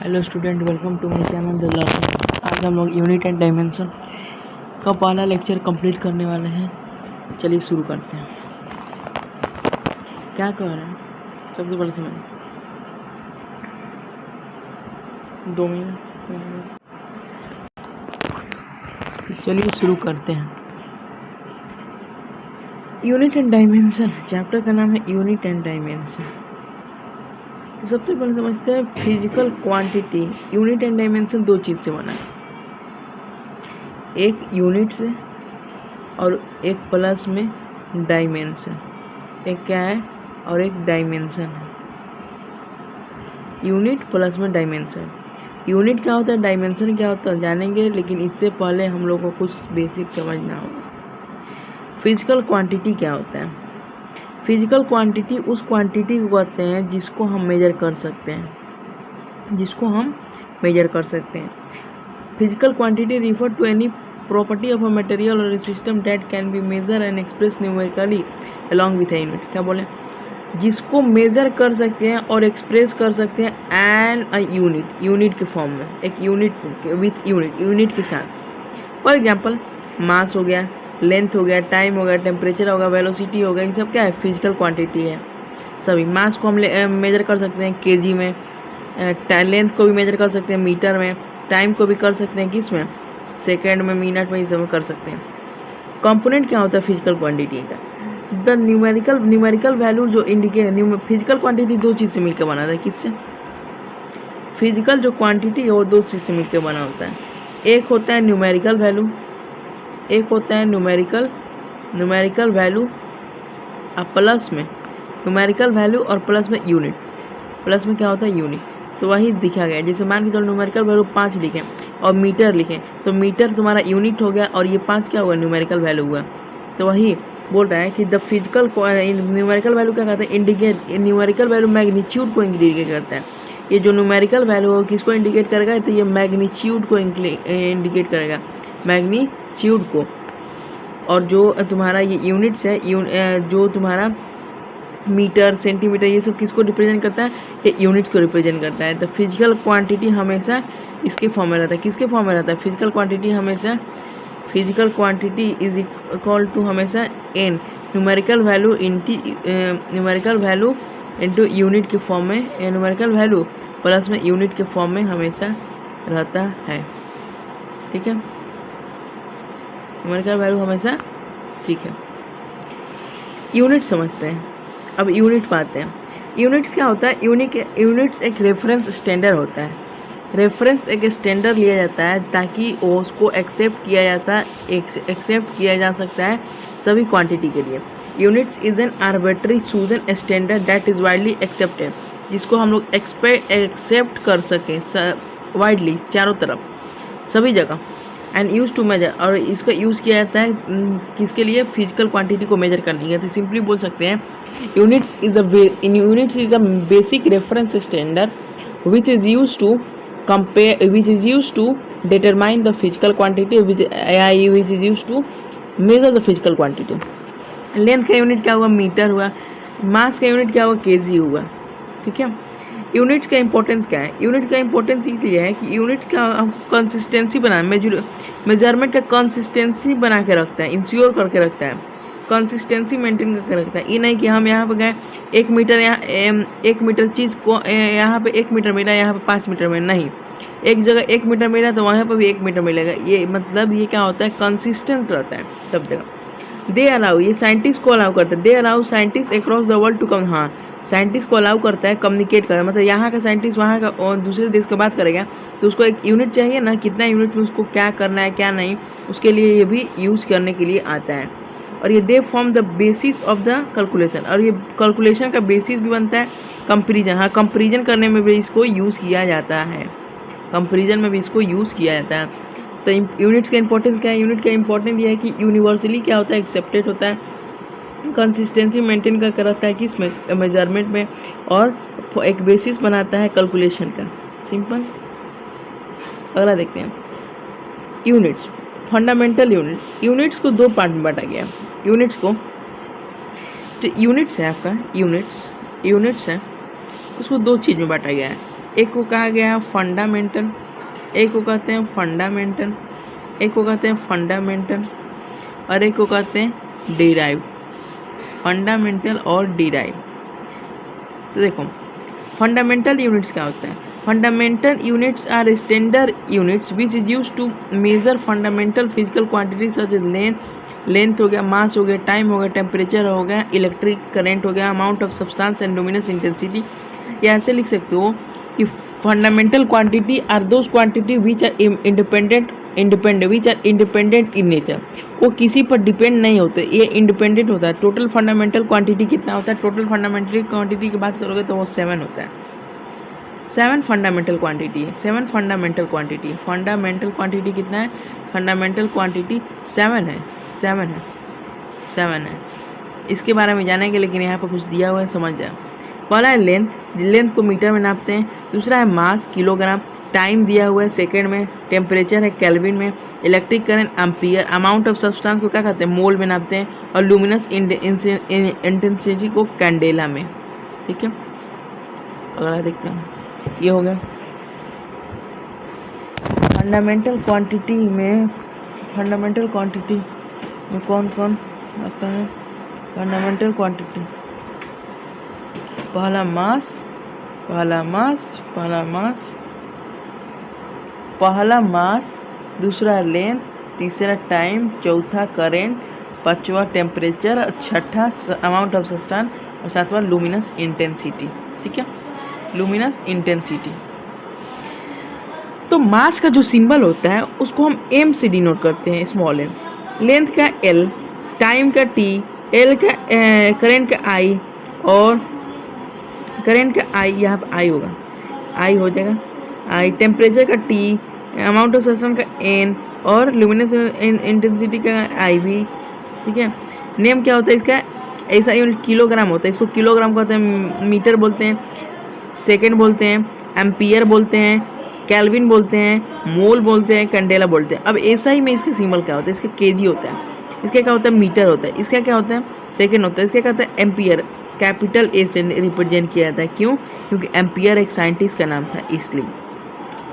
Hello student, welcome to my channel the learner. आज हम लोग यूनिट एंड डायमेंशन का पहला लेक्चर कंप्लीट करने वाले हैं। चलिए शुरू करते हैं। क्या कह रहे हैं सबसे पहले समझ 2 मिनट। चलिए शुरू करते हैं। यूनिट एंड डायमेंशन, चैप्टर का नाम है यूनिट एंड डायमेंशन। तो सबसे पहले समझते हैं physical quantity. Unit and dimension दो चीज़ से बना है, एक यूनिट से और एक प्लस में डायमेंशन। एक क्या है और एक डायमेंशन है। यूनिट प्लस में डायमेंशन। यूनिट क्या होता है, डायमेंशन क्या होता है जानेंगे, लेकिन इससे पहले हम लोग को कुछ बेसिक समझना होगा। फिजिकल क्वांटिटी क्या होता है? फिजिकल क्वांटिटी उस क्वांटिटी को कहते हैं जिसको हम मेजर कर सकते हैं, physical quantity refer to any property of a material और system that can be measure and express numerically along with a unit. क्या बोले? जिसको मेजर कर सकते हैं और एक्सप्रेस कर सकते हैं एंड अ यूनिट के फॉर्म में, एक यूनिट विथ यूनिट के साथ। फॉर एग्जांपल मास हो गया, लेंथ हो गया, टाइम हो गया, टेम्परेचर होगा, वेलोसिटी होगा, ये सब क्या है? फिजिकल क्वांटिटी है। सभी मास को हम मेजर कर सकते हैं केजी में, लेंथ को भी मेजर कर सकते हैं मीटर में, टाइम को भी कर सकते हैं किस में? सेकेंड में, मिनट में, ये सब कर सकते हैं। कंपोनेंट क्या होता है फिजिकल क्वांटिटी का? द न्यूमेरिकल वैल्यू जो इंडिकेट फिजिकल क्वांटिटी दो चीज़ से मिलकर बना था। किससे? फिजिकल जो क्वांटिटी है वो दो चीज़ से मिलकर बना होता है। एक होता है न्यूमेरिकल वैल्यू, एक होता है न्यूमेरिकल वैल्यू और प्लस में न्यूमेरिकल वैल्यू और प्लस में यूनिट। प्लस में क्या होता है? यूनिट। तो वही दिखा गया, जैसे मान के चलो न्यूमेरिकल वैल्यू 5 लिखें और मीटर लिखें, तो मीटर तुम्हारा यूनिट हो गया और ये 5 क्या हुआ? न्यूमेरिकल वैल्यू हुआ। तो वही बोल रहा है कि द फिजिकल न्यूमेरिकल वैल्यू क्या कहते हैं? इंडिकेट न्यूमेरिकल वैल्यू मैग्नीट्यूड को इंडिकेट करता है। ये जो न्यूमेरिकल वैल्यू है किसको इंडिकेट करेगा? तो ये मैग्नीट्यूड को इंडिकेट करेगा, मैग्नीट्यूड को। और जो तुम्हारा ये यूनिट्स है, जो तुम्हारा मीटर, सेंटीमीटर, ये सब किसको रिप्रेजेंट करता है? ये यूनिट्स को रिप्रेजेंट करता है। द फिजिकल क्वांटिटी हमेशा इसके फॉर्म में रहता है। किसके फॉर्म में रहता है? फिजिकल क्वांटिटी हमेशा, physical quantity is equal to हमेशा an numerical value into unit के फॉर्म में, न्यूमेरिकल वैल्यू प्लस में यूनिट के फॉर्म में हमेशा रहता है। ठीक है, न्यूमेरिकल वैल्यू हमेशा। ठीक है, यूनिट समझते हैं। अब यूनिट पाते हैं। यूनिट्स क्या होता है? यूनिट्स एक रेफरेंस स्टैंडर्ड होता है। रेफरेंस एक स्टैंडर्ड लिया जाता है ताकि उसको एक्सेप्ट किया जा सकता है सभी क्वांटिटी के लिए। Units is an arbitrary chosen standard that is widely accepted, जिसको हम लोग एक्सेप्ट कर सकें वाइडली, चारों तरफ, सभी जगह। एंड यूज टू मेजर, और इसका यूज़ किया जाता है किसके लिए? फिजिकल क्वांटिटी को मेजर करने के लिए। तो सिंपली बोल सकते हैं units is a basic reference standard which is used to determine the physical quantity, which is used to measure the physical quantity. Length का यूनिट क्या हुआ? मीटर हुआ। मास का यूनिट क्या हुआ? केजी हुआ। ठीक है, यूनिट का इंपॉर्टेंस क्या है? यूनिट का इंपॉर्टेंस ये है कि यूनिट का कंसिस्टेंसी बना, मेजरमेंट का कंसिस्टेंसी बना के रखता है, इंश्योर करके रखता है, कंसिस्टेंसी मेंटेन करके रखता है। ये नहीं कि हम यहाँ पे गए 1 मीटर, यहाँ 1 मीटर चीज़ को यहाँ पे 1 मीटर मिला, यहाँ पे 5 मीटर में नहीं, एक जगह 1 मीटर मिला तो वहाँ पर भी 1 मीटर मिलेगा। ये मतलब ये क्या होता है? कंसिस्टेंट रहता है सब जगह। दे अलाउ, ये साइंटिस्ट को अलाउ करता है। They allow scientist across the world to come, हाँ, साइंटिस्ट को अलाउ करता है कम्युनिकेट करना। मतलब यहाँ का साइंटिस्ट वहाँ का और दूसरे देश की बात करेगा तो उसको एक यूनिट चाहिए ना, कितना यूनिट में उसको क्या करना है क्या नहीं, उसके लिए ये भी यूज़ करने के लिए आता है। और ये they form the basis of the calculation, और ये कैलकुलेशन का बेसिस भी बनता है। कंपेरिजन, हाँ, कंपेरिजन करने में भी इसको यूज़ किया जाता है, कंपेरिजन में भी इसको यूज़ किया जाता है। तो यूनिट्स का इंपॉर्टेंस क्या है? यूनिट का इंपॉर्टेंस ये है कि यूनिवर्सली क्या होता है? एक्सेप्टेड होता है, कंसिस्टेंसी मेंटेन करके रखता है किस में? मेजरमेंट में, और एक बेसिस बनाता है कैलकुलेशन का। सिंपल। अगला देखते हैं यूनिट्स, फंडामेंटल यूनिट्स। यूनिट्स को दो पार्ट में बांटा गया। यूनिट्स को, तो यूनिट्स है आपका, यूनिट्स है, उसको दो चीज़ में बांटा गया है। एक को कहा गया फंडामेंटल, एक को कहते हैं फंडामेंटल, एक को कहते हैं फंडामेंटल और एक को कहते हैं डिराइव। फंडामेंटल और डिराइव। तो देखो फंडामेंटल यूनिट्स क्या होता है? Fundamental units are standard units which is use to measure fundamental physical quantity such as length हो गया, मास हो गया, टाइम हो गया, टेम्परेचर हो गया, इलेक्ट्रिक करंट हो गया, amount of substance and luminous intensity. या ऐसे लिख सकते हो कि fundamental quantity are those quantity which are independent which are independent in nature. वो किसी पर डिपेंड नहीं होते, ये इंडिपेंडेंट होता है। टोटल फंडामेंटल क्वांटिटी कितना होता है? टोटल फंडामेंटल क्वांटिटी की बात करोगे तो वो 7 होता है। 7 फंडामेंटल क्वांटिटी है। 7 फंडामेंटल क्वांटिटी। फंडामेंटल क्वांटिटी कितना है? फंडामेंटल क्वांटिटी 7 है। 7 है। इसके बारे में जानेंगे, लेकिन यहाँ पर कुछ दिया हुआ है, समझ जाए। पहला है लेंथ, लेंथ को मीटर में नापते हैं। दूसरा है मास, किलोग्राम। टाइम दिया हुआ है सेकेंड में। टेम्परेचर है केल्विन में। Electric current ampere. Amount of substance को क्या कहते हैं? मोल में नापते हैं। और लुमिनस इंटेंसिटी को कैंडेला में। ठीक है, अगला देखते हैं। ये हो गया फंडामेंटल क्वांटिटी में। फंडामेंटल क्वांटिटी में कौन कौन आता है? फंडामेंटल क्वांटिटी, पहला मास, दूसरा लेंथ, तीसरा टाइम, चौथा करेंट, पांचवा टेम्परेचर, छठा अमाउंट ऑफ सब्सटेंस और सातवां लुमिनस इंटेंसिटी। ठीक है, लुमिनस इंटेंसिटी। तो मास का जो सिंबल होता है उसको हम एम से डिनोट करते हैं, स्मॉल एम। लेंथ का एल, टाइम का टी, एल का करंट का आई और करंट का आई, यहाँ पर आई होगा, आई हो जाएगा आई। टेम्परेचर का टी, अमाउंट ऑफ सब्सटेंस का एन और लुमिनस इंटेंसिटी का आई भी। ठीक है, नेम क्या होता है इसका? ऐसा यूनिट किलोग्राम होता है। इसको किलोग्राम कहते हैं, मीटर बोलते हैं, सेकेंड बोलते हैं, एम्पियर बोलते हैं, केल्विन बोलते हैं, मोल बोलते हैं, कैंडेला बोलते हैं। अब ऐसा ही में इसका सिंबल क्या होता है? इसका केजी होता है, इसका क्या होता है? मीटर होता है, इसका क्या होता है? सेकेंड होता है, इसका क्या होता है? एम्पियर, कैपिटल ए से रिप्रेजेंट किया जाता है। क्यों? क्योंकि एम्पियर एक साइंटिस्ट का नाम था, इसलिए।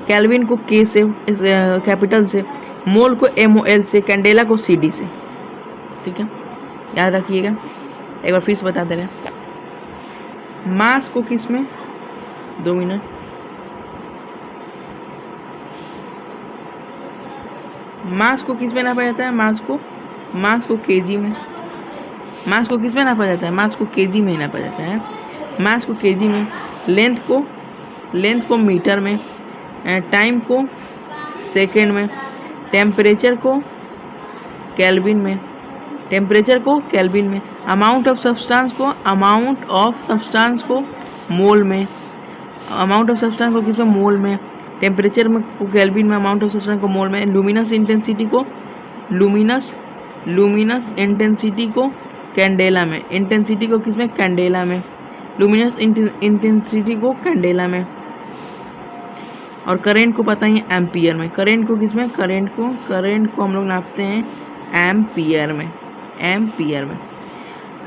केल्विन को के से, कैपिटल से, मोल को MOL से, कैंडेला को CD से। ठीक है, याद रखिएगा। एक बार फिर से बता दे रहे हैं। मास को किस में? 2 मिनट। मास को किस में नापा जाता है? मास को केजी में। मास को किस में नापा जाता है? मास को केजी में ही नापा जाता है। मास को केजी में। लेंथ को मीटर में। टाइम को सेकेंड में। टेम्परेचर को केल्विन में। अमाउंट ऑफ सब्सटेंस को मोल में। अमाउंट ऑफ सब्सटेंस को किस में? मोल में। टेम्परेचर में को केल्विन में, अमाउंट ऑफ सब्सटेंस को मोल में। लुमिनस इंटेंसिटी को कैंडेला में। इंटेंसिटी को किस में? कैंडेला में। लुमिनस इंटेंसिटी को कैंडेला में। और करंट को पता ही एम्पियर में। करंट को किस में? करंट को हम लोग नापते हैं एम्पियर में।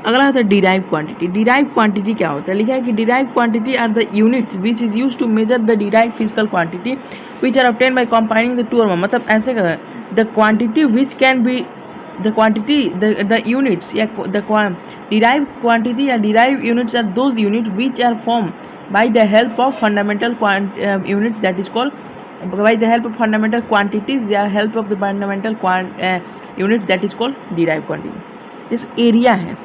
अगला होता है डिराइव क्वांटिटी। डिराइव क्वांटिटी क्या होता है? लिखा है कि derive quantity are the units which is used to measure the derive physical quantity which are obtained by combining the two or more. मतलब ऐसे का the quantity which can be the units या the derived quantity या derived units are those units which are formed by the help of fundamental units that is called by the help of fundamental quantities या help of the fundamental units that is called derived quantity. जैसे area है,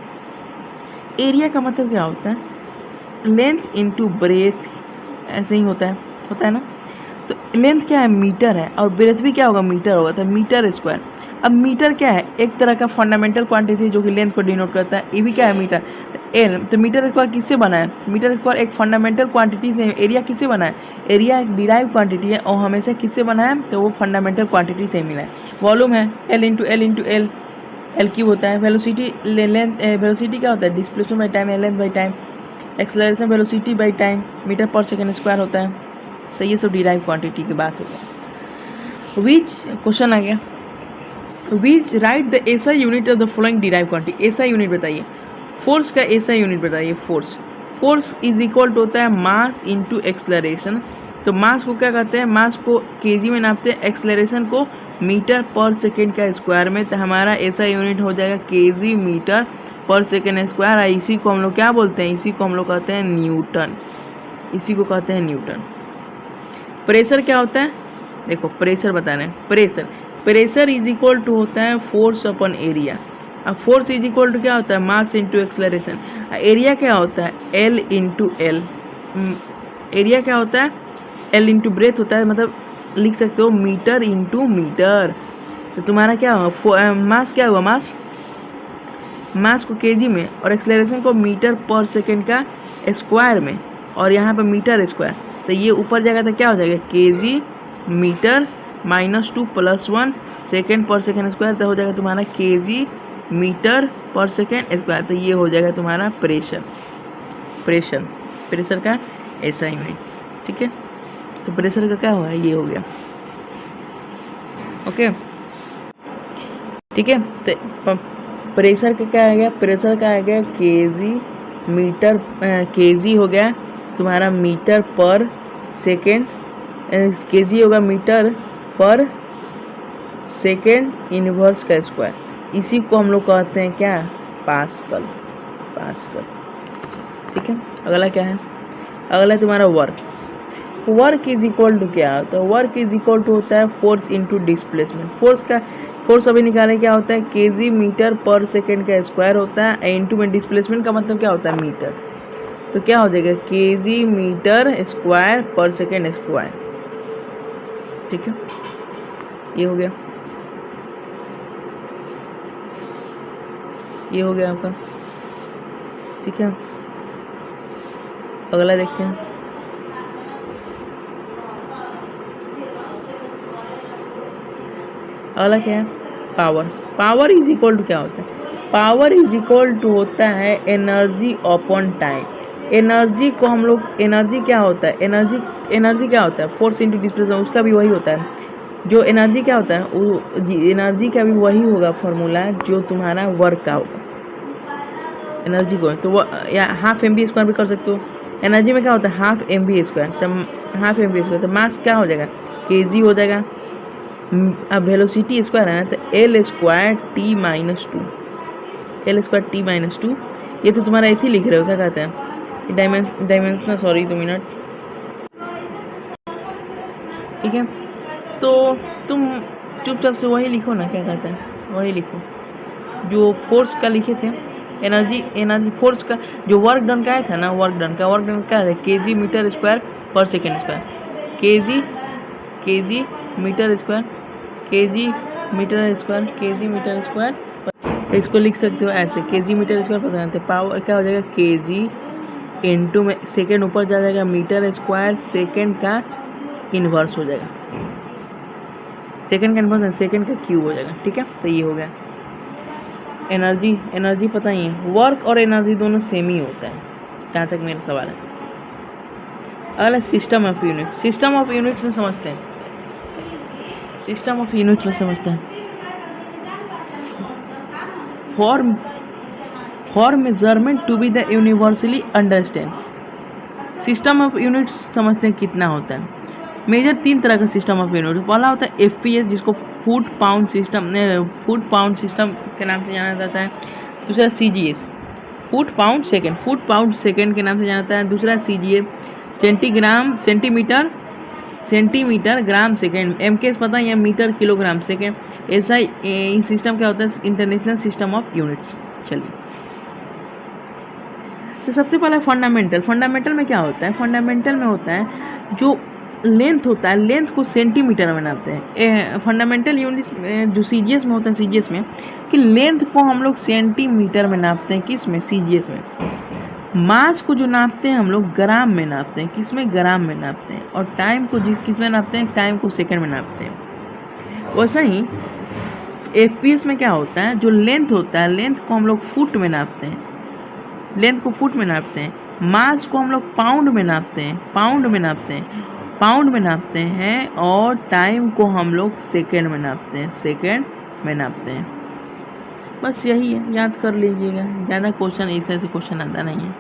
area का मतलब क्या होता है? Length into breadth, ऐसे ही होता है ना। तो लेंथ क्या है? मीटर है, और ब्रेथ भी क्या होगा? मीटर होगा, तो मीटर स्क्वायर। अब मीटर क्या है? एक तरह का फंडामेंटल क्वांटिटी जो कि लेंथ को डिनोट करता है। ये भी क्या है? मीटर। एल, तो मीटर स्क्वायर किससे बना है? मीटर स्क्वायर एक फंडामेंटल क्वांटिटी से। एरिया किससे बना है? एरिया एक डिराइव क्वांटिटी है और हमेशा किससे बना है? तो वो फंडामेंटल क्वांटिटी से मिला है। वॉल्यूम है एल इंटू एल क्यूब होता है। वेलोसिटी वेलोसिटी क्या होता है? Displacement by time, length by time. Acceleration velocity by time, metre per second square होता है। तो ये सब डिराइव क्वांटिटी की बात होगी। विच क्वेश्चन आ गया, which write the SI unit of the following derive quantity. SI unit बताइए। फोर्स का एसआई यूनिट बताइए। Force force is equal to होता है मास इंटू एक्सलरेशन। तो मास को क्या कहते हैं, मास को केजी में नापते हैं, एक्सलरेशन को मीटर पर सेकेंड का स्क्वायर में। तो हमारा ऐसा यूनिट हो जाएगा KG metre per second square. इसी को हम लोग क्या बोलते हैं, इसी को हम लोग कहते हैं न्यूटन, इसी को कहते हैं न्यूटन। प्रेशर क्या होता है, देखो प्रेशर बता रहे हैं, प्रेशर इज इक्वल टू होता है फोर्स अपॉन एरिया। अब फोर्स इज इक्वल टू क्या होता है, मास इंटू एक्सलरेशन। एरिया क्या होता है, एल इंटू एल। एरिया क्या होता है, एल इंटू ब्रेथ होता है, मतलब लिख सकते हो मीटर इंटू मीटर। तो तुम्हारा क्या होगा, मास क्या हुआ, मास को केजी में और एक्सलरेशन को मीटर पर सेकेंड का स्क्वायर में, और यहाँ पे मीटर स्क्वायर। तो ये ऊपर जाएगा तो क्या हो जाएगा, केजी मीटर -2 + 1 सेकेंड पर सेकेंड स्क्वायर। तो हो जाएगा तुम्हारा KG metre per second square. तो ये हो जाएगा तुम्हारा प्रेशर का ऐसा यूनिट, ठीक है। तो प्रेशर का क्या हुआ, ये हो गया, ओके, ठीक है। तो प्रेशर का क्या आ गया, प्रेशर का आ गया केजी मीटर, केजी हो गया तुम्हारा मीटर पर सेकेंड, केजी होगा मीटर पर सेकेंड इनवर्स का स्क्वायर। इसी को हम लोग कहते हैं क्या, पास्कल, ठीक है। अगला क्या है, अगला है तुम्हारा वर्क इज इक्वल टू क्या होता है, वर्क इज इक्वल टू होता है फोर्स इंटू डिस्प्लेसमेंट। फोर्स अभी निकाले क्या होता है, केजी मीटर पर सेकेंड का स्क्वायर होता है, इंटू में डिस्प्लेसमेंट का मतलब क्या होता है, मीटर। तो क्या हो जाएगा, KG metre square per second square, ठीक है। ये हो गया, ये हो गया आपका, ठीक है। अगला देखते हैं, अगला क्या है, पावर इज इक्वल टू क्या होता है, पावर इज इक्वल टू होता है एनर्जी अपॉन टाइम। एनर्जी को हम लोग, एनर्जी क्या होता है, एनर्जी क्या होता है, फोर्स इंटू डिस्प्लेसमेंट, उसका भी वही होता है। जो एनर्जी क्या होता है, वो एनर्जी का भी वही होगा फॉर्मूला जो तुम्हारा वर्क का होगा। एनर्जी को तो वो या हाफ mv² भी कर सकते हो। एनर्जी में क्या होता है, हाफ mv², तो हाफ mv², तो मास क्या हो जाएगा, केजी हो जाएगा। अब वेलोसिटी स्क्वायर है ना, तो L² T - 2, L² T - 2। ये तो तुम्हारा ऐसे लिख रहे हो, क्या कहते हैं, डायमेंशनल, सॉरी 2 मिनट, ठीक है। तो तुम चुपचाप से वही लिखो ना, क्या कहते हैं, वही लिखो जो फोर्स का लिखे थे। एनर्जी फोर्स का जो वर्क डन का था ना, वर्क डन क्या है, KG metre square per second square, KG metre square, KG metre square. इसको लिख सकते हो ऐसे, केजी मीटर स्क्वायर पता नहीं, पावर क्या हो जाएगा, केजी इंटू में सेकेंड ऊपर जा जाएगा, मीटर स्क्वायर सेकेंड का इन्वर्स हो जाएगा, सेकेंड का इन्वर्स सेकेंड का क्यूब हो जाएगा, ठीक है। तो ये हो गया एनर्जी पता ही है, वर्क और एनर्जी दोनों सेम ही होता है, जहाँ तक मेरा सवाल है। अगला सिस्टम ऑफ यूनिट्स में समझते हैं, for measurement to be the universally understand. System of units समझते हैं कितना होता है। मेजर 3 तरह का सिस्टम ऑफ यूनिट, पहला होता है FPS, जिसको फुट पाउंड सिस्टम के नाम से जाना जाता है। दूसरा CGS, फुट पाउंड सेकेंड के नाम से जाना जाता है। दूसरा CGA, centimetre gram second. MKS पता है, मीटर किलोग्राम सेकेंड। ऐसा ही सिस्टम क्या होता है, इंटरनेशनल सिस्टम ऑफ यूनिट्स। चलिए, तो सबसे पहला फंडामेंटल में क्या होता है, फंडामेंटल में होता है जो लेंथ होता है, लेंथ को सेंटीमीटर में नापते हैं। फंडामेंटल यूनिट जो CGS में होता है, CGS में कि लेंथ को हम लोग सेंटीमीटर में नापते हैं, किस में, CGS में। मास को जो नापते हैं हम लोग ग्राम में नापते हैं, किस में, ग्राम में नापते हैं। और टाइम को किस में नापते हैं, टाइम को सेकंड में नापते हैं। वैसा ही FPS में क्या होता है, जो लेंथ होता है, लेंथ को हम लोग फुट में नापते हैं, मास को हम लोग पाउंड में नापते हैं, और टाइम को हम लोग सेकंड में नापते हैं, बस यही है, याद कर लीजिएगा। ज़्यादा क्वेश्चन ऐसे क्वेश्चन आता नहीं है।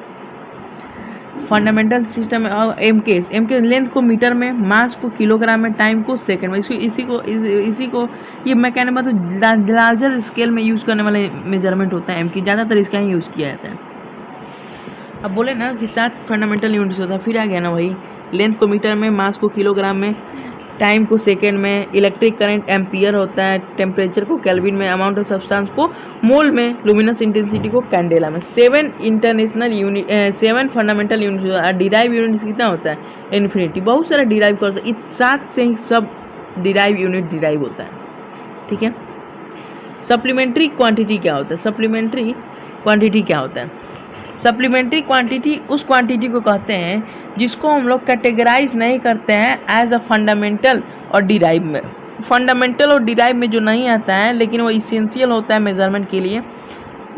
फंडामेंटल सिस्टम एम के लेंथ को मीटर में, मास को किलोग्राम में, टाइम को सेकंड में। इसी को ये मैं कहने मतलब लार्जर स्केल में यूज़ करने वाले मेजरमेंट होता है एम की, ज़्यादातर इसका ही यूज़ किया जाता है। अब बोले ना कि 7 फंडामेंटल यूनिट्स होता है, फिर आ गया ना वही, लेंथ को मीटर में, मास को किलोग्राम में, टाइम को सेकेंड में, इलेक्ट्रिक करंट एम्पियर होता है, टेम्परेचर को केल्विन में, अमाउंट ऑफ सब्सटेंस को मोल में, लुमिनस इंटेंसिटी को कैंडेला में। 7 फंडामेंटल यूनिट। डिराइव यूनिट्स कितना होता है? इन्फिनिटी। बहुत सारा डिराइव कर सकते, 7 से ही सब डिराइव यूनिट डिराइव होता है, ठीक है। सप्लीमेंट्री क्वांटिटी क्या होता है? सप्लीमेंट्री क्वांटिटी क्या होता है? सप्लीमेंट्री क्वांटिटी उस क्वांटिटी को कहते हैं जिसको हम लोग कैटेगराइज नहीं करते हैं एज अ फंडामेंटल और डिराइव में। फंडामेंटल और डिराइव में जो नहीं आता है लेकिन वो इसेंशियल होता है मेजरमेंट के लिए,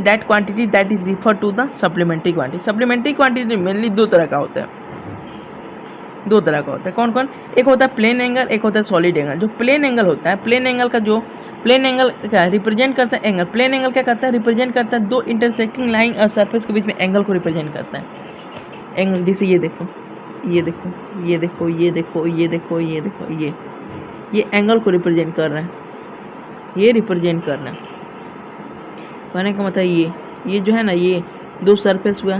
that quantity that is refer to the supplementary quantity. Supplementary quantity mainly दो तरह का होता है। कौन कौन? एक होता है प्लेन एंगल, एक होता है सॉलिड एंगल। जो प्लेन एंगल होता है, प्लेन एंगल क्या रिप्रेजेंट करता है? एंगल। प्लेन एंगल क्या करता है? रिप्रेजेंट करता है दो इंटरसेक्टिंग लाइन और सरफेस के बीच में एंगल को रिप्रेजेंट करता है। एंगल जैसे ये देखो, ये एंगल को रिप्रेजेंट कर रहा है, कहने का मतलब ये जो है ना, ये दो सरफेस हुआ,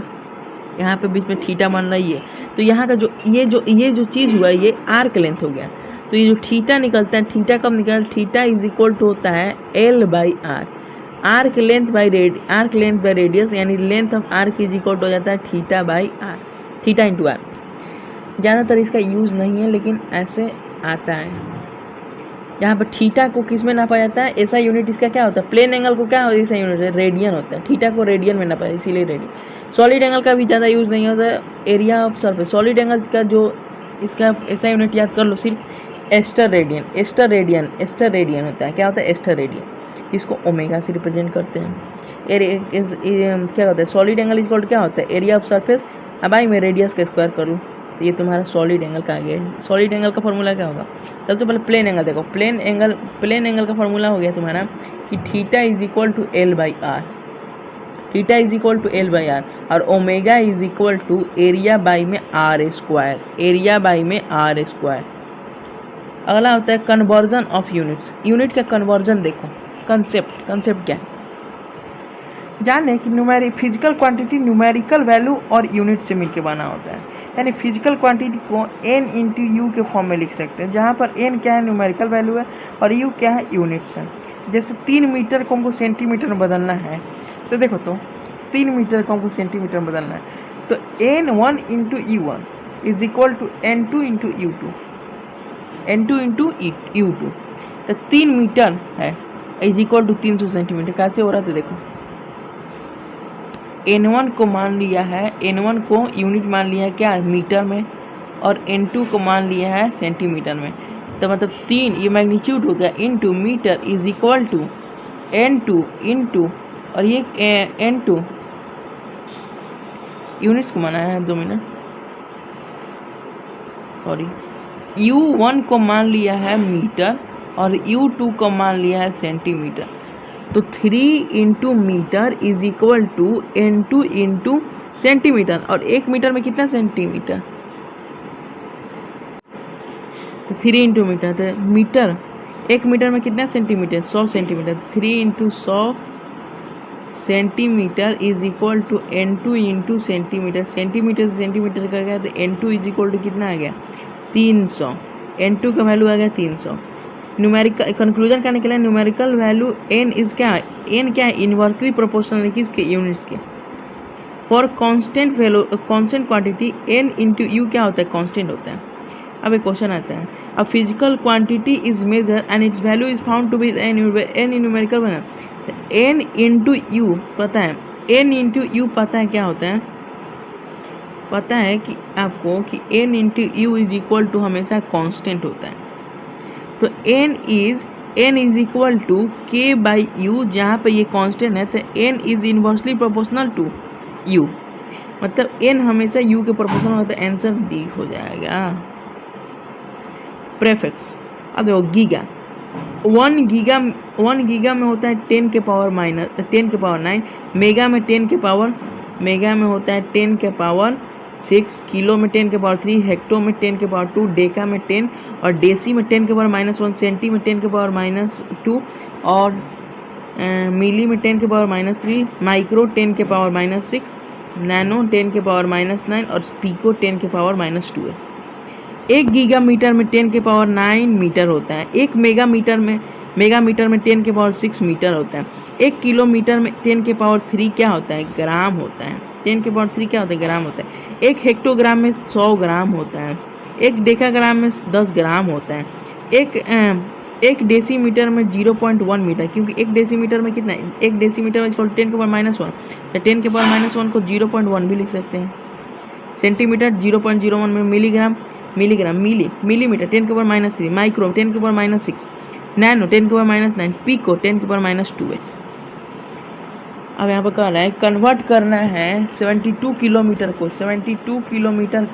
यहाँ पे बीच में थीटा बन रहा है ये, तो यहाँ का जो ये जो चीज़ हुआ ये आर्क लेंथ हो गया। तो ये जो थीटा निकलता है, थीटा कब निकल? थीटा इज इक्वल टू होता है L/R, arc length by radius, यानी length of arc is equal to हो जाता है थीटा/R, थीटा इंटू आर। ज़्यादातर इसका यूज़ नहीं है लेकिन ऐसे आता है। यहाँ पर थीटा को किस में नापा जाता है? ऐसा यूनिट इसका क्या होता है? प्लेन एंगल को क्या होता है? ऐसा यूनिट है रेडियन होता है। थीटा को रेडियन में नापा है, इसीलिए रेडियन। सॉलिड एंगल का भी ज़्यादा यूज़ नहीं होता है, area of surface. Solid angle का जो इसका ऐसा यूनिट याद कर लो, सिर्फ एस्टर रेडियन होता है। क्या होता है? एस्टर रेडियन, जिसको ओमेगा से रिप्रेजेंट करते हैं। क्या होता है? सॉलिड एंगल इक्वल क्या होता है? एरिया ऑफ सरफेस अब आई मैं रेडियस का स्क्वायर करूँ तो ये तुम्हारा सॉलिड एंगल का आ गया। सॉलिड एंगल का फॉर्मूला क्या होगा? सबसे पहले प्लेन एंगल देखो, प्लेन एंगल का फॉर्मूला हो गया तुम्हारा कि theta is equal to L/R, और omega is equal to area by में R स्क्वायर, अगला होता है कन्वर्जन ऑफ यूनिट्स। यूनिट का कन्वर्जन देखो, कंसेप्ट क्या है? जान लें कि फिजिकल क्वांटिटी न्यूमेरिकल वैल्यू और यूनिट से मिलकर बना होता है। यानी फिजिकल क्वांटिटी को n इंटू यू के फॉर्म में लिख सकते हैं, जहाँ पर n क्या है? न्यूमेरिकल वैल्यू है, और u क्या है? यूनिट्स है। जैसे 3 मीटर को हमको सेंटीमीटर में बदलना है, तो देखो, तो 3 मीटर को हमको सेंटीमीटर में बदलना है, तो n1 into U1 is equal to n2 into U2, तो 3 मीटर है इज इक्वल टू 300 सेंटीमीटर। कैसे हो रहा है? तो देखो, n1 को मान लिया है, n1 को यूनिट मान लिया है क्या? मीटर में, और n2 को मान लिया है सेंटीमीटर में। तो मतलब 3 ये मैग्नीट्यूड हो गया into metre is equal to n2 into, और ये n2 यूनिट्स को माना है, 2 मिनट, सॉरी, U1 को मान लिया है मीटर और U2 को मान लिया है सेंटीमीटर। तो 3 into metre is equal to n2 into centimetre, और 1 मीटर में कितना सेंटीमीटर? तो 3 इंटू मीटर, तो मीटर 1 मीटर में कितना centimetre? 100 centimetre. 3 into 100 centimetre is equal to n2 into centimetre. Centimetre से सेंटीमीटर का गया तो n2 इज इक्वल टू कितना आ गया? 300। n2 का वैल्यू आ गया 300। न्यूमेरिकल कंक्लूजन क्या निकला? न्यूमेरिकल वैल्यू n इज क्या है? n क्या है? इन्वर्सली प्रोपोर्शनल है किसके? यूनिट्स के। For constant quantity n into you क्या होता है? कांस्टेंट होता है। अब एक क्वेश्चन आता है, a physical quantity is measure and its value is found to be n numerical बना, n इंटू यू पता है, n इंटू यू पता है क्या होता है? पता है कि आपको कि n into U is equal to हमेशा कांस्टेंट होता है। तो n is equal to k by यू, जहाँ पे ये कांस्टेंट है तो n is inversely proportional to u, मतलब n हमेशा u के प्रोपोर्शनल होता है। आंसर डी हो जाएगा। प्रेफिक्स, अब देखो गीगा, 1 गीगा में होता है 10 के पावर 9, मेगा में 10 के पावर, मेगा में होता है 10 के पावर 6, किलो में 10 के पावर 3, हेक्टो में 10 के पावर 2, डेका में 10 और डेसी में 10 के पावर -1, सेंटी में 10 के पावर -2 और मिली में 10 के पावर -3, माइक्रो 10 के पावर -6, नैनो 10 के पावर -9 और पीको 10 के पावर -2 है। 1 गीगामीटर में 10 के पावर 9 मीटर होता है। 1 मेगामीटर में 10 के पावर 6 मीटर होता है। 1 किलोमीटर में 10 के पावर 3 क्या होता है? ग्राम होता है। 10 के पावर 3 क्या होता है? ग्राम होता है। 1 हेक्टोग्राम में 100 ग्राम होता है। 1 डेकाग्राम में 10 ग्राम होता है। एक डेसीमीटर में 0.1 मीटर, क्योंकि 1 डेसीमीटर में कितना है? 1 डेसीमीटर में 10 के पावर -1, तो 10 के पावर -1 को 0.1 भी लिख सकते हैं। सेंटीमीटर 0.01 में, मिलीग्राम मिलीमीटर 10 के पावर -3, माइक्रो 10 के पावर -6, नैनो 10 के पावर -9, पीको 10 के पावर -2 है। अब यहाँ पर कह रहा है कन्वर्ट करना है 72 किलोमीटर को 72 किलोमीटर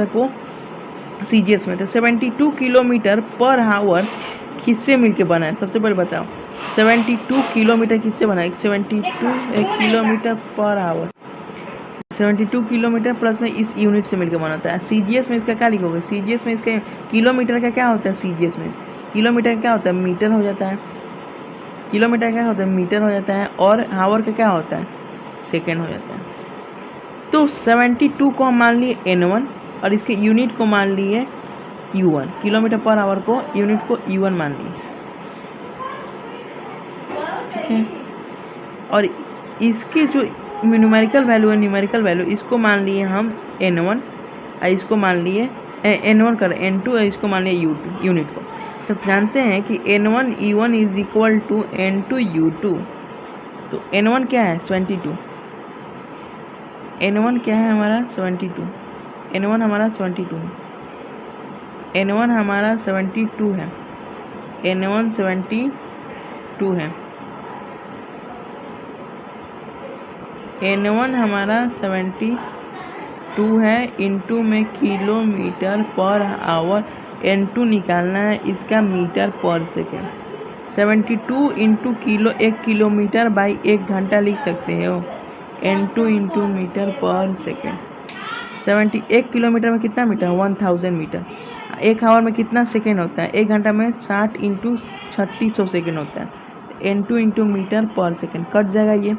को सीजीएस में। तो 72 किलोमीटर पर आवर किससे मिलके बना है? सबसे पहले बताओ 72 किलोमीटर किससे बना है? 72 kilometre per hour, 72 kilometre plus में इस यूनिट से मिलकर बनाता है। सीजीएस में इसका क्या लिखोगे? सीजीएस में इसका किलोमीटर का क्या होता है? सीजीएस में किलोमीटर का क्या होता है? मीटर हो जाता है। किलोमीटर क्या होता है? मीटर हो जाता है। और आवर का क्या होता है? सेकेंड हो जाता है। तो 72 को हम मान लिए N1 और इसके यूनिट को मान लिए U1, किलोमीटर पर आवर को यूनिट को U1 मान लिए, ठीक है। और इसके जो न्यूमेरिकल वैल्यू इसको मान लिए हम N1 और इसको मान लिए N1 कर N2 और इसको मान लिए U2 यूनिट को। तो जानते हैं कि N1 U1 is equal to N2 U2। तो N1 क्या है? 72। N1 क्या है हमारा? 72। N1 हमारा 72 है। N1 हमारा 72 है। N1 72 है। N1 हमारा 72 है। इंटू में किलोमीटर पर आवर, N2 निकालना है, इसका metre per second. 72 into kilo, 1 kilometre by 1 घंटा लिख सकते हो। N2 into metre per second. 1 kilometre में कितना मीटर? 1000 मीटर। 1 आवर में कितना सेकेंड होता है? 1 घंटा में 60 इंटू 3600 सेकेंड होता है। N2 into metre per second. Cut जाएगा, ये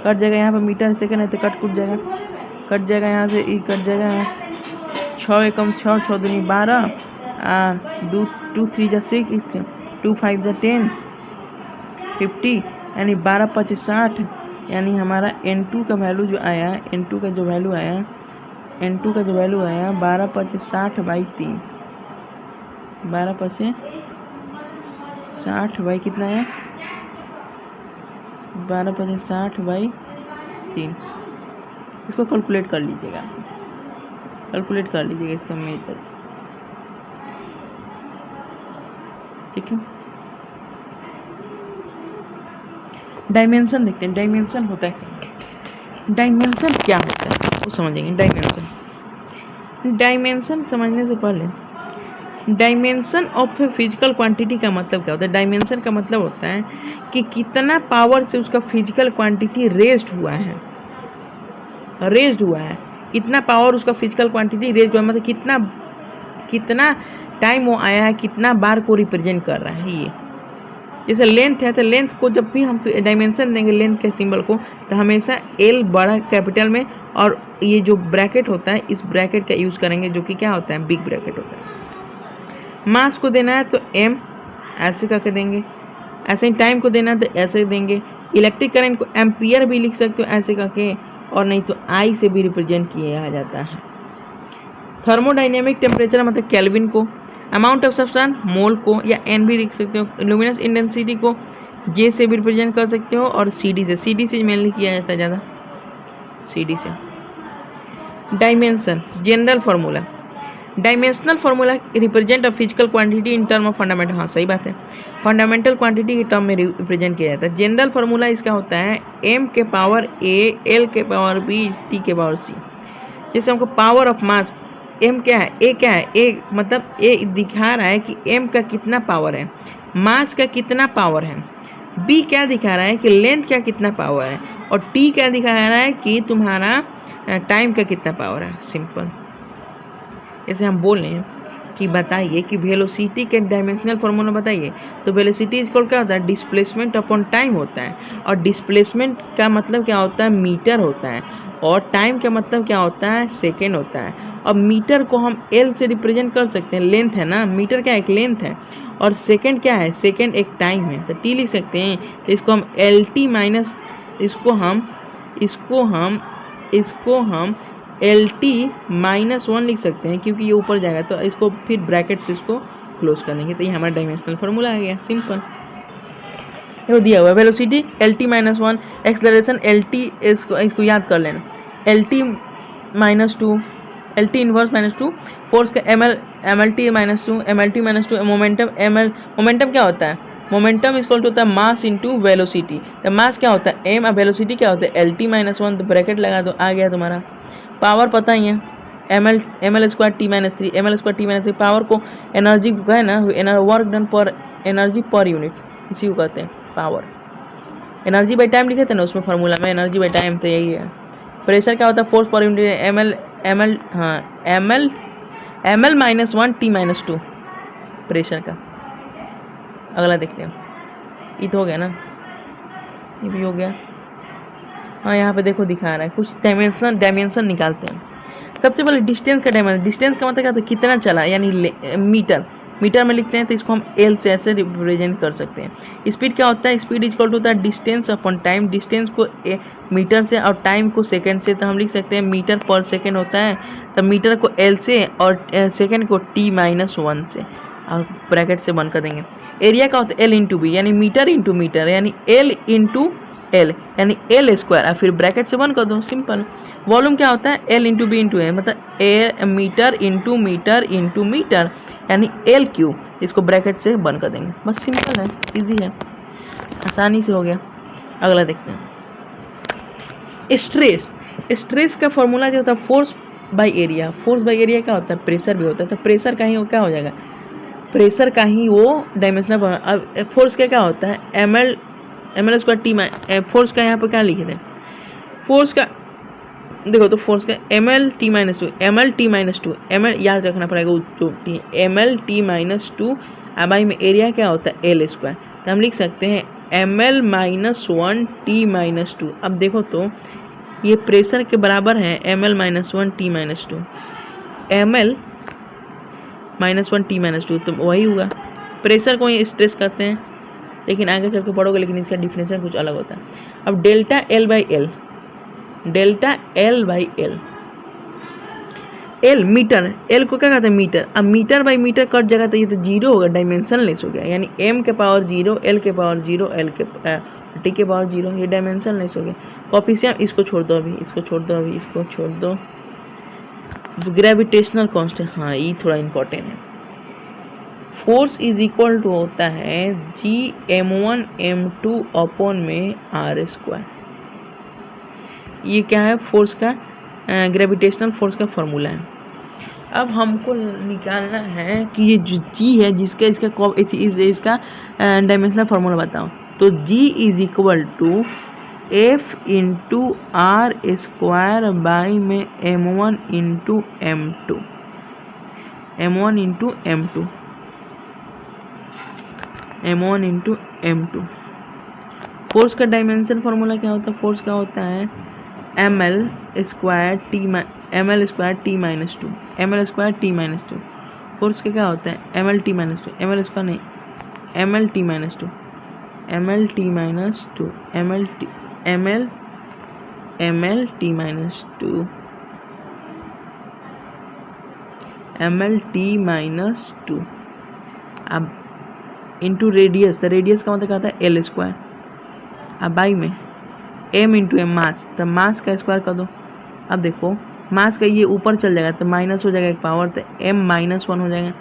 कट जाएगा, यहाँ पर मीटर सेकेंड है तो कट जाएगा, कट जाएगा यहाँ से, ये कट जाएगा। 6 एकम 6, 6 दूनी 12, 2 3 जा 6, 2 5 जा 10, 50, यानी 12 5 60, यानी हमारा N2 का वैल्यू जो आया, N2 का जो वैल्यू आया, N2 का जो वैल्यू आया 12 5 60 बाई 3, 12 5 60 बाई कितना है? 12 5 60 बाई 3। इसको कैलकुलेट कर लीजिएगा, कैलकुलेट कर लीजिएगा इसका मेथड, ठीक है। डायमेंशन देखते हैं। डायमेंशन होता है, डायमेंशन क्या होता है वो समझेंगे। डायमेंशन समझने से पहले dimension of a physical quantity का मतलब क्या होता है? डायमेंशन का मतलब होता है कि कितना पावर से उसका फिजिकल क्वांटिटी रेज्ड हुआ है, कितना पावर उसका फिजिकल क्वांटिटी रेज्ड हुआ, मतलब कितना टाइम वो आया है, कितना बार को रिप्रेजेंट कर रहा है। ये जैसे लेंथ है, तो लेंथ को जब भी हम डायमेंशन देंगे लेंथ के सिंबल को, तो हमेशा L बड़ा कैपिटल में, और ये जो ब्रैकेट होता है इस ब्रैकेट का यूज़ करेंगे, जो कि क्या होता है? बिग ब्रैकेट होता है। मास को देना है तो M ऐसे करके देंगे, ऐसे ही टाइम को देना है तो ऐसे देंगे। इलेक्ट्रिक करंट को एम्पियर भी लिख सकते हो ऐसे करके, और नहीं तो I से भी रिप्रेजेंट किया जाता है। थर्मोडाइनेमिक टेम्परेचर मतलब केल्विन को, अमाउंट ऑफ सब्सटेंस मोल को या N भी लिख सकते हो। लुमिनस इंटेंसिटी को J से भी रिप्रेजेंट कर सकते हो, और CD से मेनली किया जाता है ज़्यादा, CD से। Dimension general formula, dimensional formula represent a physical quantity in term of fundamental, हाँ सही बात है, फंडामेंटल क्वांटिटी के टर्म में रिप्रेजेंट किया जाता है। जनरल फार्मूला इसका होता है M के पावर A, L के पावर B, T के पावर C। जैसे हमको पावर ऑफ मास, M क्या है, A क्या है, A मतलब A दिखा रहा है कि M का कितना पावर है, मास का कितना पावर है, B क्या दिखा रहा है कि लेंथ का कितना पावर है, और T क्या दिखा रहा है कि तुम्हारा टाइम का कितना पावर है, सिंपल। जैसे हम बोल रहे हैं कि बताइए कि वेलोसिटी के डायमेंशनल फॉर्मूला बताइए, तो वेलोसिटी इक्वल क्या होता है, डिस्प्लेसमेंट अपॉन टाइम होता है, और डिस्प्लेसमेंट का मतलब क्या होता है, मीटर होता है, और टाइम का मतलब क्या होता है, सेकेंड होता है। अब मीटर को हम एल से रिप्रेजेंट कर सकते हैं, लेंथ है ना, मीटर क्या एक लेंथ है, और सेकेंड क्या है, सेकेंड एक टाइम है, तो टी लिख सकते हैं। तो इसको हम एल टी माइनस, इसको हम एल टी -1 लिख सकते हैं, क्योंकि ये ऊपर जाएगा, तो इसको फिर ब्रैकेट से इसको क्लोज कर देंगे, तो ये हमारा डायमेंशनल फार्मूला आ गया, सिंपल। ये दिया हुआ है velocity L T -1, acceleration L T, इसको याद कर लेना, L T -2, L T inverse -2, force का M L T -2, M L T -2, momentum क्या होता है, मोमेंटम इक्वल टू होता है मास इंटू वेलोसिटी। तो मास क्या होता है एम, और वेलोसिटी क्या होता है एल टी -1, तो ब्रैकेट लगा दो, आ गया तुम्हारा। पावर पता ही है, M L square T -3, M L square T -3, power को एनर्जी को है ना, work done per energy per unit, इसी को कहते हैं पावर। एनर्जी बाई टाइम लिखे थे ना उसमें फार्मूला में, एनर्जी बाई टाइम, तो यही है। प्रेशर क्या होता है, force per unit, M L -1 T -2 pressure का। अगला देखते हैं, ये तो हो गया ना, ये भी हो गया। हाँ यहाँ पे देखो दिखा रहा है, कुछ डायमेंशन निकालते हैं। सबसे पहले डिस्टेंस का डायमेंशन, डिस्टेंस का मतलब क्या होता है, कितना चला, यानी मीटर में लिखते हैं, तो इसको हम एल से ऐसे रिप्रेजेंट कर सकते हैं। स्पीड क्या होता है, स्पीड इक्वल टू होता है डिस्टेंस अपॉन टाइम, डिस्टेंस को मीटर से और टाइम को सेकंड से, तो हम लिख सकते हैं मीटर पर सेकंड होता है, तो मीटर को एल से और सेकंड को टी -1 से, और ब्रैकेट से बंद कर देंगे। एरिया का होता है एल इंटू बी, यानी मीटर इंटू मीटर, यानी एल इंटू एल, यानी एल स्क्वायर, और फिर ब्रैकेट से बंद कर दो, सिंपल। वॉल्यूम क्या होता है L into B into A, मतलब a metre into metre into metre, यानी एल क्यूब, इसको ब्रैकेट से बंद कर देंगे, बस सिंपल है, इजी है, आसानी से हो गया। अगला देखते हैं, स्ट्रेस का फॉर्मूला जो होता है force by area. Force by area क्या होता है, प्रेशर भी होता है, तो प्रेशर का ही क्या हो जाएगा, प्रेशर का ही वो डायमेंशनल। अब फोर्स का क्या होता है, M L square T, force का यहाँ पर क्या लिखे थे, फोर्स का देखो, तो फोर्स का M L T -2, M L T -2, M L याद रखना पड़ेगा, एम एल टी -2, अब आई में एरिया क्या होता है एल स्क्वायर, तो हम लिख सकते हैं एम एल -1 टी -2। अब देखो तो ये प्रेशर के बराबर है M L -1 T -2, M L -1 T -2, तो वही हुआ। प्रेशर को ही स्ट्रेस करते हैं, लेकिन आगे चल के पढ़ोगे, लेकिन इसका डिफिनेशन कुछ अलग होता है। अब delta L by L, delta L by L, L metre, L को क्या कहते हैं मीटर, अब मीटर बाई मीटर कट जाएगा, तो ये तो जीरो होगा, डायमेंशन लेस हो गया, यानी एम के पावर 0, एल के पावर 0, एल के टी के पावर 0, ये डायमेंशन लेस हो गया। कॉफिशिएंट इसको छोड़ दो अभी, इसको छोड़ दो अभी, इसको छोड़ दो। ग्रेविटेशनल कांस्टेंट, हाँ ये थोड़ा इंपॉर्टेंट है। फोर्स इज इक्वल टू होता है जी m1 m2 अपॉन में r स्क्वायर। ये क्या है, फोर्स का ग्रेविटेशनल फोर्स का फॉर्मूला है। अब हमको निकालना है कि ये जो जी है, जिसका इसका डायमेंशनल फार्मूला बताओ, तो G is equal to F into R square by में m1 into m2, m1 into m2, m1 into m2। Force का डायमेंशन फार्मूला क्या होता है, फोर्स का होता है M L square T -2, M L square T -2। Force का क्या होता है M L T -2, M L square नहीं, M L T -2, M L T -2, M L T -2, M L T -2। अब इंटू रेडियस, तो रेडियस का मतलब क्या होता है एल स्क्वायर, अब बाई में एम इंटू एम मास, तो मास का स्क्वायर कर दो। अब देखो मास का ये ऊपर चल जाएगा, तो माइनस हो जाएगा एक पावर, तो m -1 हो जाएगा।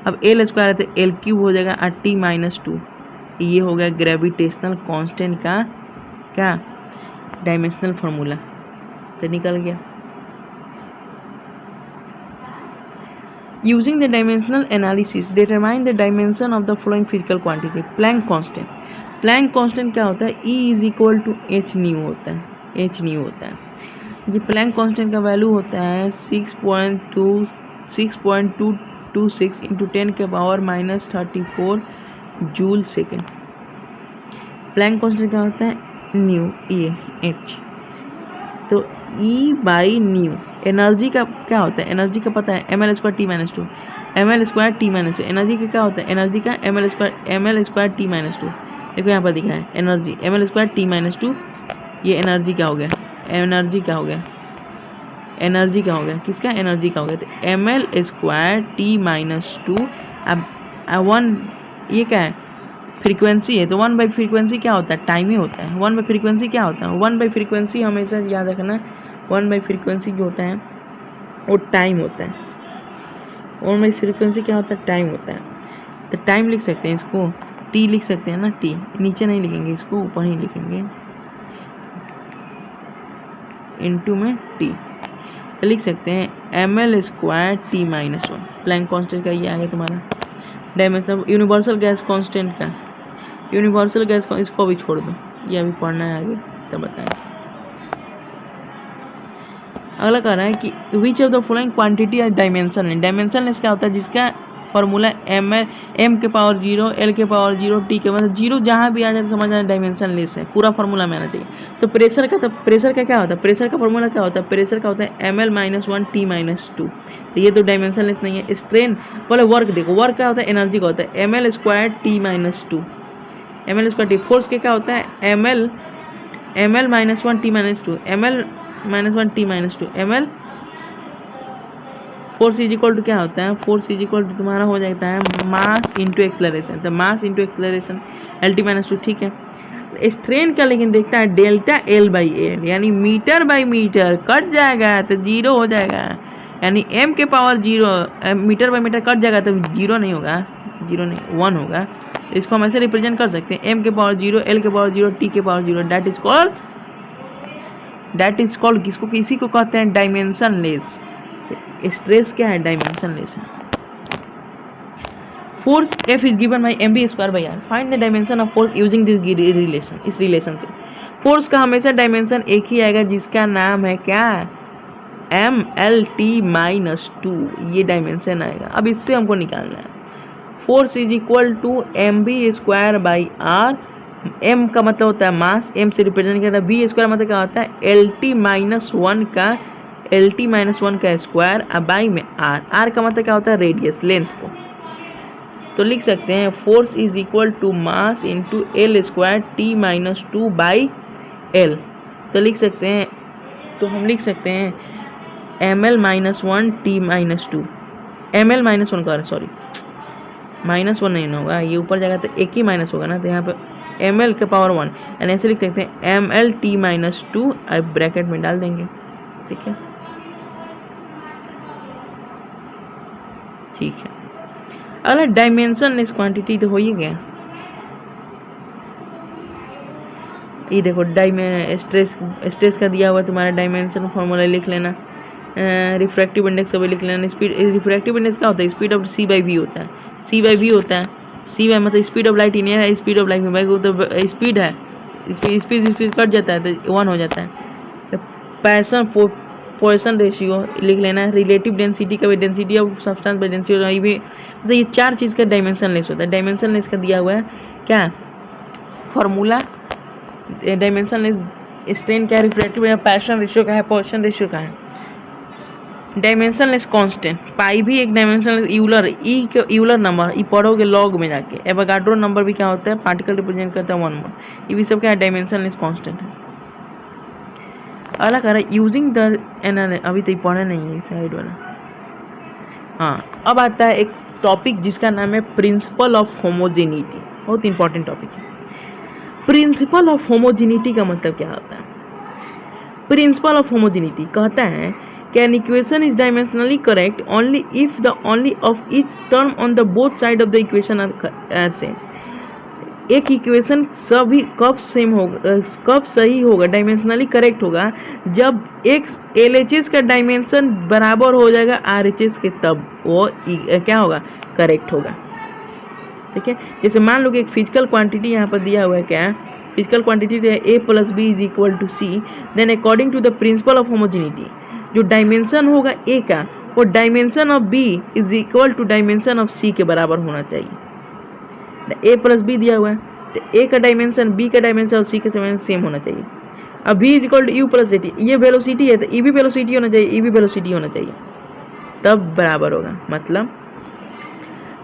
अब एल स्क्वायर है तो एल क्यूब हो जाएगा, और टी -2, ये हो गया ग्रेविटेशनल कांस्टेंट का क्या डायमेंशनल फार्मूला, तो निकल गया। Using the dimensional analysis determine the dimension of the flowing physical quantity. Planck constant, Planck constant क्या होता है, E is equal to H nu होता है, एच न्यू होता है। जी प्लैंक कांस्टेंट का वैल्यू होता है 6.226 इंटू 10 के power -34 joule second. Planck constant क्या होता है? Nu H. तो ई बाई न्यू एनर्जी का क्या होता है? एनर्जी का पता है ml square t minus 2, ml square t minus 2। Energy का क्या होता है? एनर्जी का ml स्क्वायर t माइनस 2। देखो यहाँ पर दिखा है energy ml square t minus 2। ये एनर्जी क्या हो गया? एनर्जी क्या हो गया? एनर्जी क्या हो गया? किसका एनर्जी का हो गया? तो ml स्क्वायर t माइनस 2। अब 1 ये क्या है? फ्रीक्वेंसी है। तो 1 बाई फ्रीक्वेंसी क्या होता है? टाइम ही होता है। 1 बाई फ्रीक्वेंसी क्या होता है? 1 बाई फ्रीक्वेंसी हमेशा याद रखना, 1 बाई फ्रीक्वेंसी जो होता है वो टाइम होता है। 1 बाई फ्रीक्वेंसी क्या होता है? टाइम होता है। तो टाइम लिख सकते हैं इसको, टी लिख सकते हैं ना, टी नीचे नहीं लिखेंगे, इसको ऊपर ही लिखेंगे, इनटू में टी। तो लिख सकते हैं ml square T minus 1। Planck constant का ये आ गया तुम्हारा डायमेंशन। यूनिवर्सल गैस कांस्टेंट का, यूनिवर्सल गैस को इसको भी छोड़ दो, ये अभी पढ़ना है आगे तब बताएं। अगला कह रहा है कि which of the following quantity dimension है। डायमेंशनलेस क्या होता है? जिसका फॉर्मूला m के पावर 0, l के पावर 0, t के मतलब 0 जहाँ भी आ जाए तो समझ आना डायमेंशनलेस है, पूरा फॉर्मूला में आना चाहिए। तो प्रेशर का क्या होता है? प्रेशर का फॉर्मूला क्या होता है? प्रेशर का होता है ml माइनस 1 t माइनस 2। तो ये तो डायमेंशनलेस नहीं है। स्ट्रेन बोले वर्क, देखो वर्क क्या होता है? एनर्जी का होता है ml square t minus 2, ml square T. Force के क्या होता है? ml minus 1 t minus 2, ml minus 1 t minus 2 ml। Force is equal to क्या होता है? फोर्स इज इक्वल टू तुम्हारा हो जाता है मास इंटू एक्सलरेशन। तो mass into acceleration L T minus 2, ठीक है। स्ट्रेन का लेकिन देखता है डेल्टा एल बाई एल, यानी मीटर बाई मीटर कट जाएगा तो 0 हो जाएगा, यानी m के power 0 metre by metre cut जाएगा तो 0 नहीं होगा, 0 नहीं 1 होगा। इसको हम ऐसे रिप्रेजेंट कर सकते हैं m के पावर 0, l के पावर 0, t के पावर 0। दैट इज कॉल्ड किसको? किसी को कहते हैं डायमेंशनलेस। स्ट्रेस क्या है? डायमेंशनलेस है। Force F is given by mv square by r। Find the dimension of force using this relation. इस रिलेशन से फोर्स का हमेशा डायमेंशन एक ही आएगा जिसका नाम है क्या? mlt minus 2। ये डायमेंशन आएगा। अब इससे हमको निकालना है force is equal to mv square by r। m का मतलब होता है मास, m से रिप्रेजेंट करता है। v स्क्वायर मतलब क्या होता है? lt माइनस 1 का स्क्वायर बाई में r का मतलब क्या होता है? रेडियस, लेंथ को। तो लिख सकते हैं force is equal to mass into L square T minus 2 by L. तो लिख सकते हैं, तो हम लिख सकते हैं ml minus 1 T minus 2, ml minus 1 का, सॉरी माइनस 1 नहीं होगा, ये ऊपर जाएगा तो एक ही माइनस होगा ना, तो यहाँ पे ml के पावर 1, यानी ऐसे लिख सकते हैं ml t माइनस 2 अब ब्रैकेट में डाल देंगे, ठीक है। ठीक है, अगला डायमेंशनलेस क्वांटिटी तो हो ही गया। ये देखो स्ट्रेस का दिया हुआ तुम्हारा डायमेंशन फॉर्मूला लिख लेना। रिफ्रैक्टिव इंडेक्स का भी लिख लेना। स्पीड, रिफ्रैक्टिव इंडेक्स क्या होता है? Speed of c by V होता है। c बाई वी होता है, c बाई मतलब speed of light in air है, स्पीड ऑफ लाइट में तो स्पीड है, स्पीड कट जाता है तो 1 हो जाता है। तो पोइसन रेशियो लिख लेना। रिलेटिव डेंसिटी का भी, density of substance by density भी, मतलब ये 4 चीज़ का डायमेंशनलेस होता है। डायमेंशनलेस का दिया हुआ है क्या फॉर्मूला? डायमेंशनलेस स्ट्रेन क्या है? रिफ्रैक्टिव या पोइसन रेशियो का है, पोइसन रेशियो का है। डायमेंशनलेस कांस्टेंट पाई भी एक डायमेंशनलेस यूलर नंबर, ई पढ़ोगे लॉग में जाके। एवोगाड्रो नंबर भी क्या होता है? पार्टिकल रिप्रेजेंट करता है 1 मोल। ये भी सब क्या है? डायमेंशनलेस कांस्टेंट है। अगला कह रहा है यूजिंग द अभी तो पढ़ा नहीं है साइड वाला। हाँ, अब आता है एक टॉपिक जिसका नाम है प्रिंसिपल ऑफ होमोजेनिटी। बहुत इंपॉर्टेंट टॉपिक है। प्रिंसिपल ऑफ होमोजेनिटी का मतलब क्या होता है? प्रिंसिपल ऑफ होमोजेनिटी कहता है कि an equation is dimensionally correct only if the only of each term on the both side of the equation are same। एक इक्वेशन सभी कब सेम होगा, कब सही होगा, डायमेंशनली करेक्ट होगा जब एक LHS का डायमेंशन बराबर हो जाएगा RHS के, तब वो क्या होगा? करेक्ट होगा, ठीक है। जैसे मान लो कि एक फिजिकल क्वांटिटी यहाँ पर दिया हुआ है, क्या फिजिकल क्वांटिटी है a plus B is equal to C, then according to the principle of homogeneity जो डायमेंशन होगा a का वो dimension of b is equal to dimension of c के बराबर होना चाहिए। a प्लस बी दिया हुआ है तो a का डायमेंशन b का डायमेंशन और c का डायमेंशन सेम होना चाहिए। अब v is equal to U plus AT, ये वेलोसिटी है तो e भी वेलोसिटी होना चाहिए, e भी वेलोसिटी होना चाहिए, तब बराबर होगा। मतलब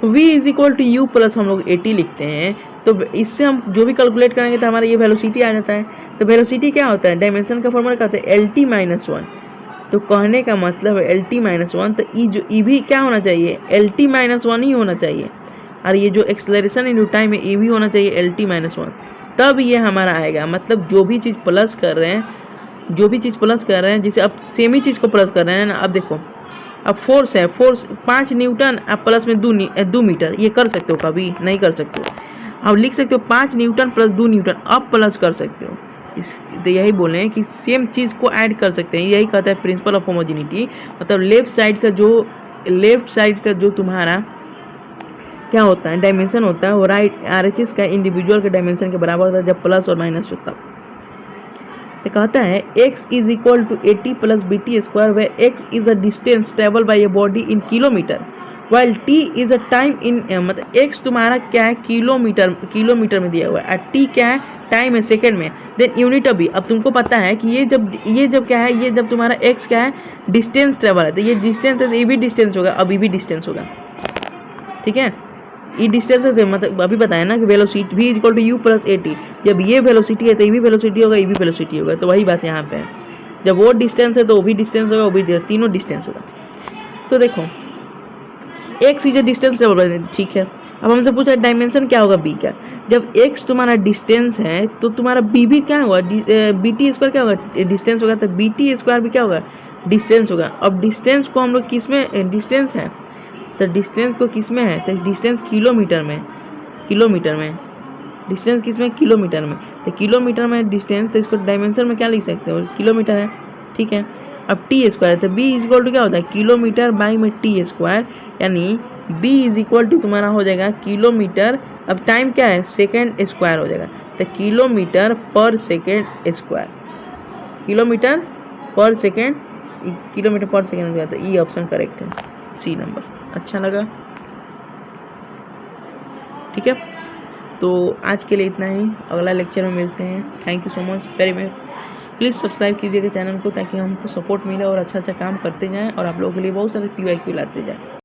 v is equal to U plus हम लोग 80 लिखते हैं, तो इससे हम जो भी कैलकुलेट करेंगे तो हमारा ये वेलोसिटी आ जाता है। तो वेलोसिटी क्या होता है, डायमेंशन का फॉर्मूला क्या होता है, एल टी माइनस वन। तो कहने का मतलब है एल टी माइनस वन, तो ई जो ई भी क्या होना चाहिए, एल टी माइनस वन ही होना चाहिए, और ये जो एक्सेलरेशन इन टाइम है ये भी होना चाहिए एल टी माइनस वन, तब ये हमारा आएगा। मतलब जो भी चीज़ प्लस कर रहे हैं, जो भी चीज़ प्लस कर रहे हैं, जैसे अब सेम ही चीज़ को प्लस कर रहे हैं ना, अब देखो अब फोर्स है, फोर्स 5 न्यूटन अब प्लस में 2 मीटर, ये कर सकते हो, कभी नहीं कर सकते हो। अब लिख सकते हो 5 न्यूटन प्लस 2 न्यूटन, अब प्लस कर सकते हो। इस तो यही बोले हैं कि सेम चीज़ को ऐड कर सकते हैं, यही कहता है प्रिंसिपल ऑफ होमोजेनिटी। मतलब लेफ्ट साइड का जो तुम्हारा क्या होता है, डायमेंशन होता है, वो राइट आरएचएस का इंडिविजुअल के डायमेंशन के बराबर होता है जब प्लस और माइनस होता है। तो कहता है x is equal to 80 plus B T square, where x is a distance travel by a body in kilometre, while t is a time in, मतलब x तुम्हारा क्या है, किलोमीटर में दिया हुआ है, और t क्या है, टाइम है सेकंड में, देन यूनिट ऑफ b। अब तुमको पता है कि ये जब क्या है, ये जब तुम्हारा x क्या है, डिस्टेंस ट्रेवल है, तो ये डिस्टेंस है तो ये भी डिस्टेंस होगा, अब ये भी डिस्टेंस होगा, ठीक है। ई डिस्टेंस है मतलब अभी बताया ना कि velocity v equal to U plus AT, जब ये वेलोसिटी है तो ये भी वेलोसिटी होगा, ये भी वेलोसिटी होगा, तो वही बात यहाँ पे है। जब वो डिस्टेंस है तो वो भी डिस्टेंस होगा, वो भी, तीनों डिस्टेंस होगा। तो देखो x इज अ डिस्टेंस, ठीक है। अब हमसे पूछा डायमेंशन क्या होगा b का, जब x तुम्हारा डिस्टेंस है तो तुम्हारा b भी क्या होगा, बी टी स्क्वायर क्या होगा, डिस्टेंस होगा, तो बी टी स्क्वायर भी क्या होगा, डिस्टेंस होगा। अब डिस्टेंस को हम लोग किस में, डिस्टेंस है तो डिस्टेंस को किस में है, तो डिस्टेंस किलोमीटर में, डिस्टेंस किस में, किलोमीटर में, तो किलोमीटर में डिस्टेंस, तो इसको डायमेंशन में क्या लिख सकते हो, किलोमीटर है, ठीक है। अब टी स्क्वायर, तो बी इज इक्वल टू क्या होता है, किलोमीटर बाई में टी स्क्वायर, यानी बी इज इक्वल टू तुम्हारा हो जाएगा किलोमीटर, अब टाइम क्या है, सेकेंड स्क्वायर हो जाएगा, तो किलोमीटर पर सेकेंड स्क्वायर, किलोमीटर पर सेकेंड हो जाता है। ये ऑप्शन करेक्ट है, सी नंबर। अच्छा लगा, ठीक है। तो आज के लिए इतना ही, अगला लेक्चर में मिलते हैं। Thank you so much very much. Please subscribe कीजिएगा चैनल को, ताकि हमको सपोर्ट मिले और अच्छा काम करते जाएं और आप लोगों के लिए बहुत सारे PYQ लाते जाएं।